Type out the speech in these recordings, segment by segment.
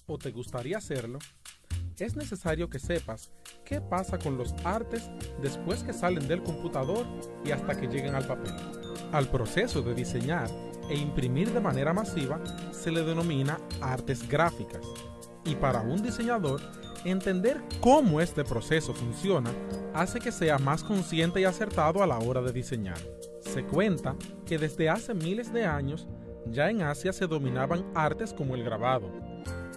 o te gustaría hacerlo, es necesario que sepas qué pasa con los artes después que salen del computador y hasta que lleguen al papel. Al proceso de diseñar e imprimir de manera masiva se le denomina artes gráficas. Y para un diseñador, entender cómo este proceso funciona hace que sea más consciente y acertado a la hora de diseñar. Se cuenta que desde hace miles de años ya en Asia se dominaban artes como el grabado,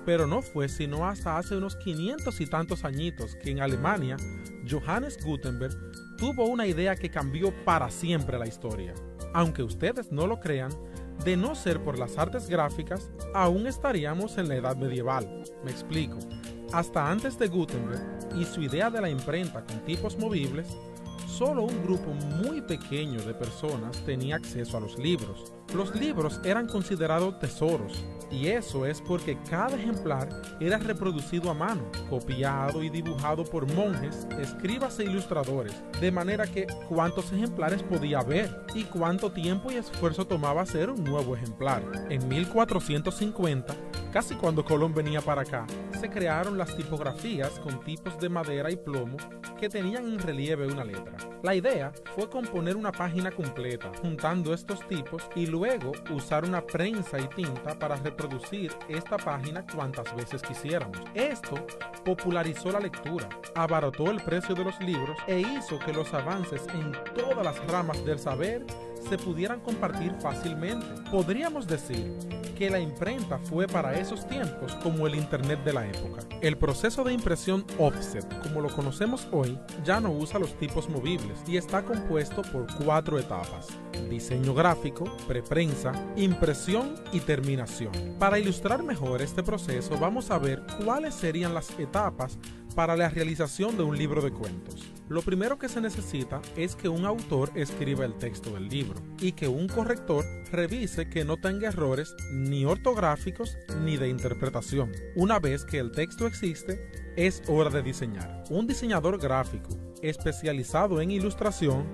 pero no fue sino hasta hace unos 500 y tantos añitos que en Alemania Johannes Gutenberg tuvo una idea que cambió para siempre la historia. Aunque ustedes no lo crean, de no ser por las artes gráficas, aún estaríamos en la edad medieval. Me explico. Hasta antes de Gutenberg y su idea de la imprenta con tipos movibles, solo un grupo muy pequeño de personas tenía acceso a los libros. Los libros eran considerados tesoros, y eso es porque cada ejemplar era reproducido a mano, copiado y dibujado por monjes, escribas e ilustradores, de manera que cuántos ejemplares podía haber y cuánto tiempo y esfuerzo tomaba hacer un nuevo ejemplar. En 1450, casi cuando Colón venía para acá, se crearon las tipografías con tipos de madera y plomo que tenían en relieve una letra. La idea fue componer una página completa, juntando estos tipos y luego usar una prensa y tinta para reproducir esta página cuantas veces quisiéramos. Esto popularizó la lectura, abarató el precio de los libros e hizo que los avances en todas las ramas del saber se pudieran compartir fácilmente. Podríamos decir que la imprenta fue para esos tiempos como el internet de la época. El proceso de impresión offset, como lo conocemos hoy, ya no usa los tipos movibles y está compuesto por 4 etapas: diseño gráfico, preprensa, impresión y terminación. Para ilustrar mejor este proceso, vamos a ver cuáles serían las etapas para la realización de un libro de cuentos. Lo primero que se necesita es que un autor escriba el texto del libro y que un corrector revise que no tenga errores ni ortográficos ni de interpretación. Una vez que el texto existe, es hora de diseñar. Un diseñador gráfico especializado en ilustración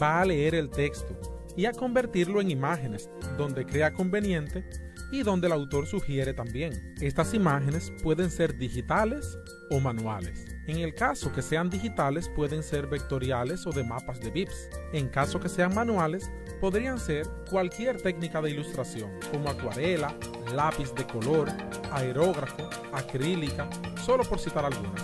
va a leer el texto y a convertirlo en imágenes donde crea conveniente y donde el autor sugiere también. Estas imágenes pueden ser digitales o manuales. En el caso que sean digitales, pueden ser vectoriales o de mapas de bits. En caso que sean manuales, podrían ser cualquier técnica de ilustración, como acuarela, lápiz de color, aerógrafo, acrílica, solo por citar algunas.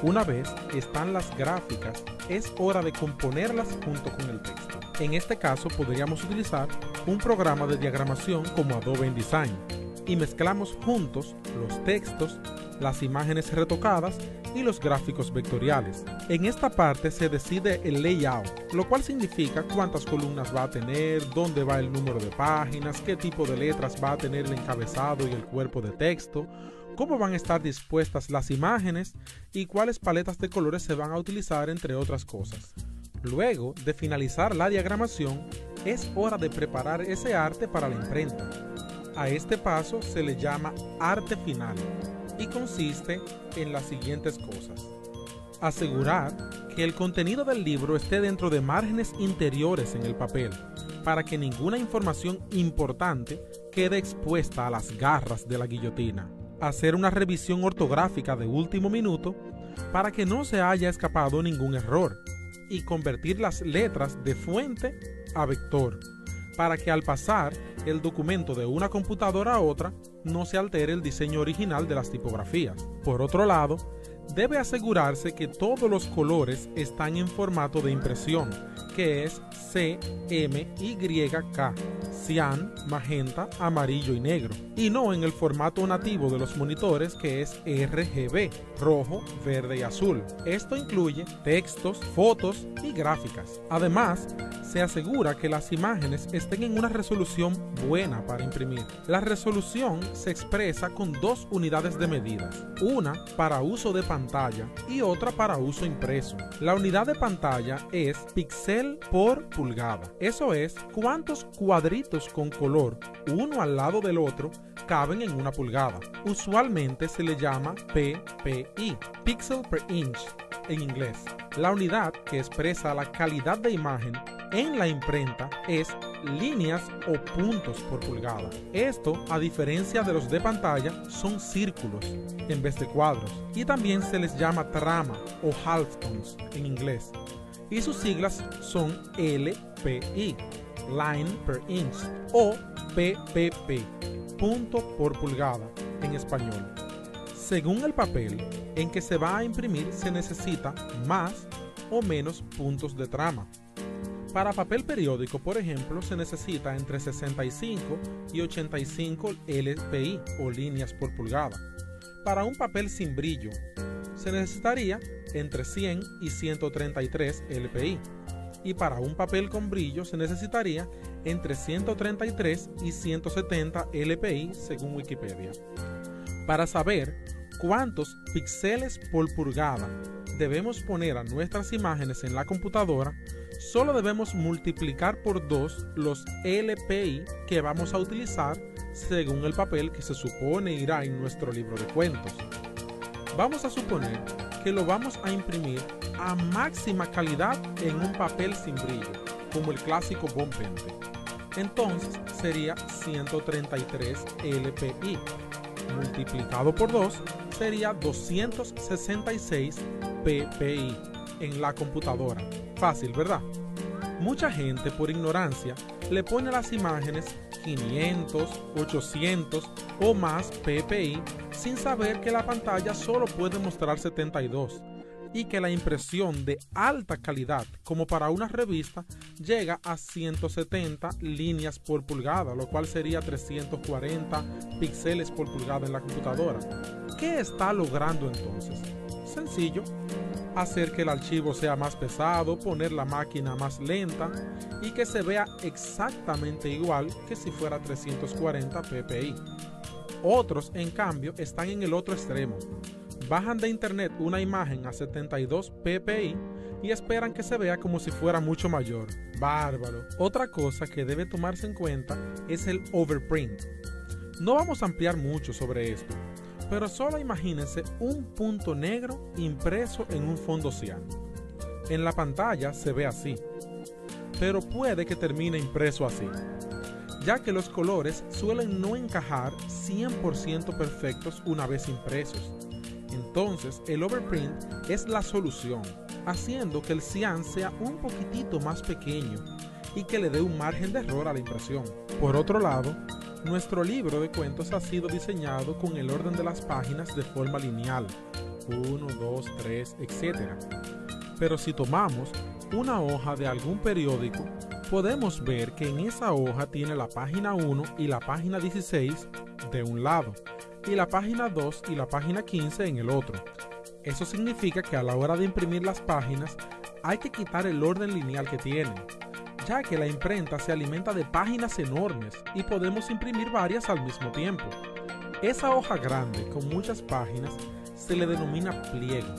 Una vez están las gráficas, es hora de componerlas junto con el texto. En este caso podríamos utilizar un programa de diagramación como Adobe InDesign y mezclamos juntos los textos, las imágenes retocadas y los gráficos vectoriales. En esta parte se decide el layout, lo cual significa cuántas columnas va a tener, dónde va el número de páginas, qué tipo de letras va a tener el encabezado y el cuerpo de texto, cómo van a estar dispuestas las imágenes y cuáles paletas de colores se van a utilizar, entre otras cosas. Luego de finalizar la diagramación, es hora de preparar ese arte para la imprenta. A este paso se le llama arte final y consiste en las siguientes cosas: asegurar que el contenido del libro esté dentro de márgenes interiores en el papel, para que ninguna información importante quede expuesta a las garras de la guillotina. Hacer una revisión ortográfica de último minuto para que no se haya escapado ningún error, y convertir las letras de fuente a vector, para que al pasar el documento de una computadora a otra no se altere el diseño original de las tipografías. Por otro lado, debe asegurarse que todos los colores están en formato de impresión, que es CMYK, cian, magenta, amarillo y negro, y no en el formato nativo de los monitores, que es RGB, rojo, verde y azul. Esto incluye textos, fotos y gráficas. Además, se asegura que las imágenes estén en una resolución buena para imprimir. La resolución se expresa con 2 unidades de medidas, una para uso de pantalla y otra para uso impreso. La unidad de pantalla es píxel por pulgada. Eso es cuántos cuadritos con color, uno al lado del otro, caben en una pulgada. Usualmente se le llama PPI, Pixel per Inch en inglés. La unidad que expresa la calidad de imagen en la imprenta es líneas o puntos por pulgada. Esto, a diferencia de los de pantalla, son círculos en vez de cuadros, y también se les llama trama o halftones en inglés, y sus siglas son LPI, Line per Inch, o PPP, punto por pulgada en español. Según el papel en que se va a imprimir se necesita más o menos puntos de trama. Para papel periódico, por ejemplo, se necesita entre 65 y 85 LPI o líneas por pulgada. Para un papel sin brillo, se necesitaría entre 100 y 133 LPI. Y para un papel con brillo se necesitaría entre 133 y 170 LPI según Wikipedia. Para saber cuántos píxeles por pulgada debemos poner a nuestras imágenes en la computadora, solo debemos multiplicar por 2 los LPI que vamos a utilizar según el papel que se supone irá en nuestro libro de cuentos. Vamos a suponer que lo vamos a imprimir a máxima calidad en un papel sin brillo, como el clásico Bond Pente. Entonces sería 133 LPI. Multiplicado por 2 sería 266 PPI en la computadora. Fácil, ¿verdad? Mucha gente, por ignorancia, le pone a las imágenes 500, 800 o más PPI sin saber que la pantalla solo puede mostrar 72 y que la impresión de alta calidad, como para una revista, llega a 170 líneas por pulgada, lo cual sería 340 píxeles por pulgada en la computadora. ¿Qué está logrando entonces? Sencillo, hacer que el archivo sea más pesado, poner la máquina más lenta y que se vea exactamente igual que si fuera 340 ppi. Otros, en cambio, están en el otro extremo. Bajan de internet una imagen a 72 ppi y esperan que se vea como si fuera mucho mayor. Bárbaro. Otra cosa que debe tomarse en cuenta es el overprint. No vamos a ampliar mucho sobre esto, pero solo imagínense un punto negro impreso en un fondo cian. En la pantalla se ve así, pero puede que termine impreso así, ya que los colores suelen no encajar 100% perfectos una vez impresos. Entonces el overprint es la solución, haciendo que el cian sea un poquitito más pequeño y que le dé un margen de error a la impresión. Por otro lado, nuestro libro de cuentos ha sido diseñado con el orden de las páginas de forma lineal, 1, 2, 3, etc. Pero si tomamos una hoja de algún periódico, podemos ver que en esa hoja tiene la página 1 y la página 16 de un lado, y la página 2 y la página 15 en el otro. Eso significa que a la hora de imprimir las páginas hay que quitar el orden lineal que tienen, ya que la imprenta se alimenta de páginas enormes y podemos imprimir varias al mismo tiempo. Esa hoja grande con muchas páginas se le denomina pliego,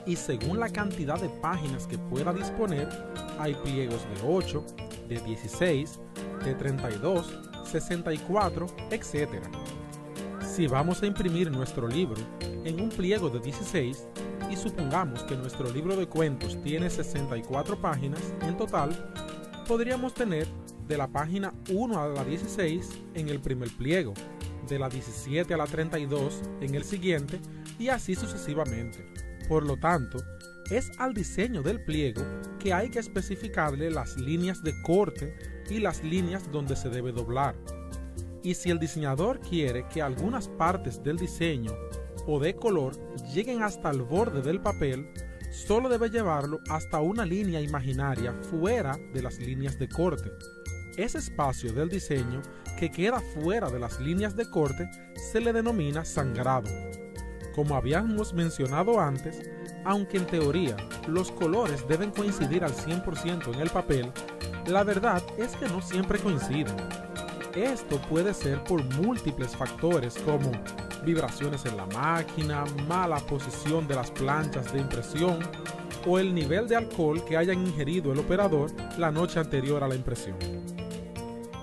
y según la cantidad de páginas que pueda disponer, hay pliegos de 8, de 16, de 32, 64, etc. Si vamos a imprimir nuestro libro en un pliego de 16 y supongamos que nuestro libro de cuentos tiene 64 páginas en total, podríamos tener de la página 1 a la 16 en el primer pliego, de la 17 a la 32 en el siguiente y así sucesivamente. Por lo tanto, es al diseño del pliego que hay que especificarle las líneas de corte y las líneas donde se debe doblar. Y si el diseñador quiere que algunas partes del diseño o de color lleguen hasta el borde del papel, solo debe llevarlo hasta una línea imaginaria fuera de las líneas de corte. Ese espacio del diseño que queda fuera de las líneas de corte se le denomina sangrado. Como habíamos mencionado antes, aunque en teoría los colores deben coincidir al 100% en el papel, la verdad es que no siempre coinciden. Esto puede ser por múltiples factores como vibraciones en la máquina, mala posición de las planchas de impresión o el nivel de alcohol que hayan ingerido el operador la noche anterior a la impresión.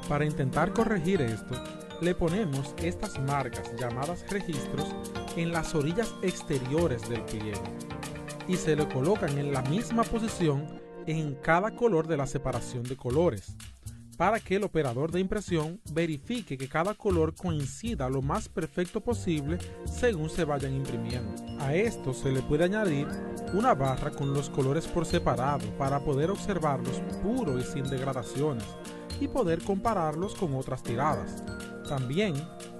Para intentar corregir esto, le ponemos estas marcas llamadas registros en las orillas exteriores del pliego y se le colocan en la misma posición en cada color de la separación de colores. para que el operador de impresión verifique que cada color coincida lo más perfecto posible según se vayan imprimiendo. A esto se le puede añadir una barra con los colores por separado para poder observarlos puros y sin degradaciones y poder compararlos con otras tiradas. También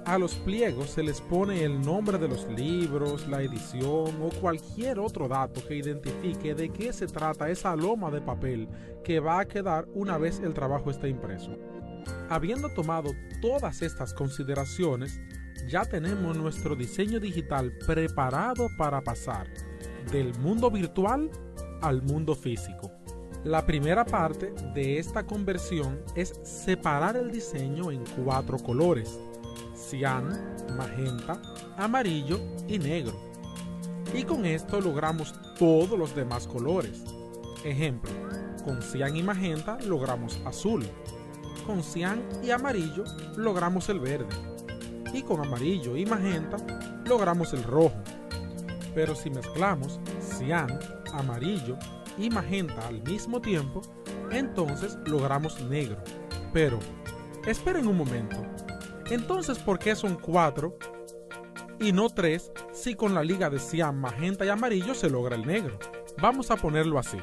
a los pliegos se les pone el nombre de los libros, la edición o cualquier otro dato que identifique de qué se trata esa loma de papel que va a quedar una vez el trabajo esté impreso. Habiendo tomado todas estas consideraciones, ya tenemos nuestro diseño digital preparado para pasar del mundo virtual al mundo físico. La primera parte de esta conversión es separar el diseño en 4 colores: cian, magenta, amarillo y negro. Y con esto logramos todos los demás colores. Ejemplo, con cian y magenta logramos azul. Con cian y amarillo logramos el verde. Y con amarillo y magenta logramos el rojo. Pero si mezclamos cian, amarillo y magenta al mismo tiempo, entonces logramos negro. Pero, esperen un momento. Entonces, ¿por qué son 4 y no 3 si con la liga de cian, magenta y amarillo se logra el negro? Vamos a ponerlo así.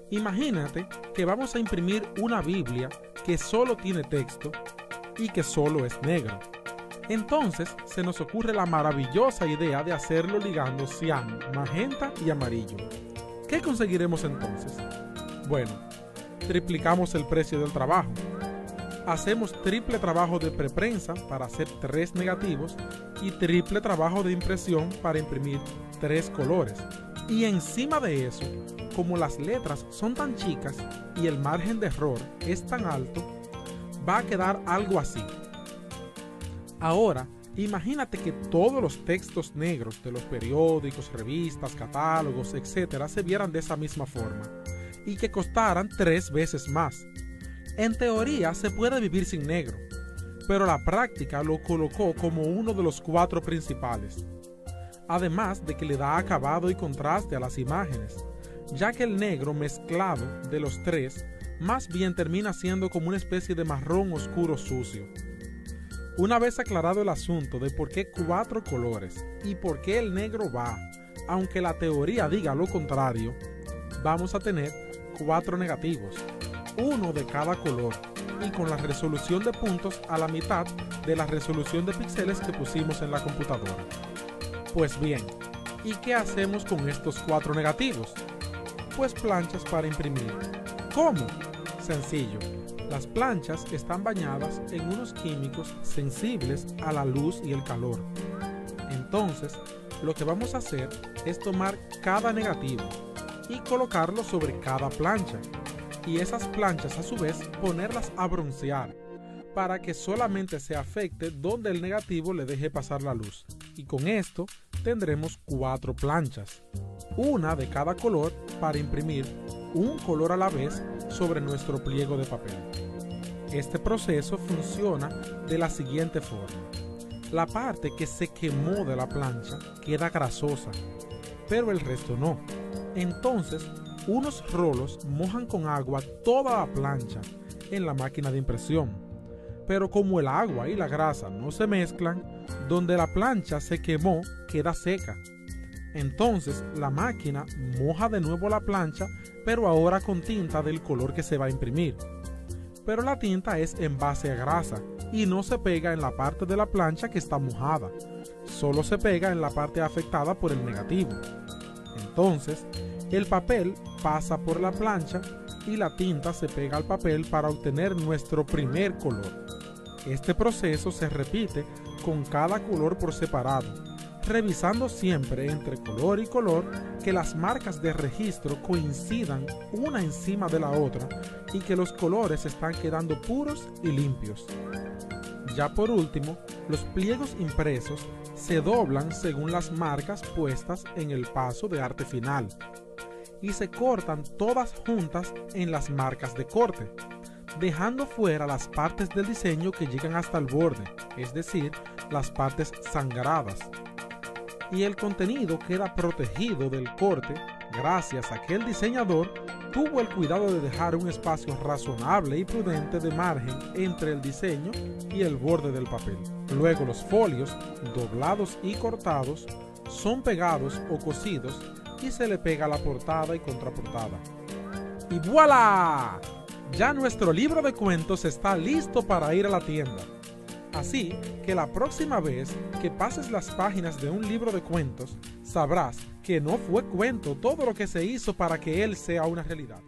Imagínate que vamos a imprimir una Biblia que solo tiene texto y que solo es negro. Entonces se nos ocurre la maravillosa idea de hacerlo ligando cian, magenta y amarillo. ¿Qué conseguiremos entonces? Bueno, triplicamos el precio del trabajo. Hacemos triple trabajo de preprensa para hacer 3 negativos y triple trabajo de impresión para imprimir 3 colores. Y encima de eso, como las letras son tan chicas y el margen de error es tan alto, va a quedar algo así. Ahora, imagínate que todos los textos negros de los periódicos, revistas, catálogos, etc. se vieran de esa misma forma y que costaran 3 veces más. En teoría se puede vivir sin negro, pero la práctica lo colocó como uno de los 4 principales. Además de que le da acabado y contraste a las imágenes, ya que el negro mezclado de los 3 más bien termina siendo como una especie de marrón oscuro sucio. Una vez aclarado el asunto de por qué 4 colores y por qué el negro va, aunque la teoría diga lo contrario, vamos a tener 4 negativos, uno de cada color, y con la resolución de puntos a la mitad de la resolución de píxeles que pusimos en la computadora. Pues bien, ¿y qué hacemos con estos 4 negativos? Pues planchas para imprimir. ¿Cómo? Sencillo. Las planchas están bañadas en unos químicos sensibles a la luz y el calor. Entonces, lo que vamos a hacer es tomar cada negativo y colocarlo sobre cada plancha. Y esas planchas a su vez ponerlas a broncear para que solamente se afecte donde el negativo le deje pasar la luz. Y con esto tendremos 4 planchas, una de cada color para imprimir un color a la vez sobre nuestro pliego de papel. Este proceso funciona de la siguiente forma. La parte que se quemó de la plancha queda grasosa, pero el resto no. Entonces, unos rolos mojan con agua toda la plancha en la máquina de impresión. Pero como el agua y la grasa no se mezclan, donde la plancha se quemó queda seca. Entonces la máquina moja de nuevo la plancha, pero ahora con tinta del color que se va a imprimir. Pero la tinta es en base a grasa y no se pega en la parte de la plancha que está mojada, solo se pega en la parte afectada por el negativo. Entonces, el papel pasa por la plancha y la tinta se pega al papel para obtener nuestro primer color. Este proceso se repite con cada color por separado, revisando siempre entre color y color que las marcas de registro coincidan una encima de la otra y que los colores están quedando puros y limpios. Ya por último, los pliegos impresos se doblan según las marcas puestas en el paso de arte final y se cortan todas juntas en las marcas de corte, dejando fuera las partes del diseño que llegan hasta el borde, es decir, las partes sangradas. Y el contenido queda protegido del corte gracias a que el diseñador tuvo el cuidado de dejar un espacio razonable y prudente de margen entre el diseño y el borde del papel. Luego los folios, doblados y cortados, son pegados o cosidos y se le pega la portada y contraportada. ¡Y voilà! Ya nuestro libro de cuentos está listo para ir a la tienda. Así que la próxima vez que pases las páginas de un libro de cuentos, sabrás que no fue cuento todo lo que se hizo para que él sea una realidad.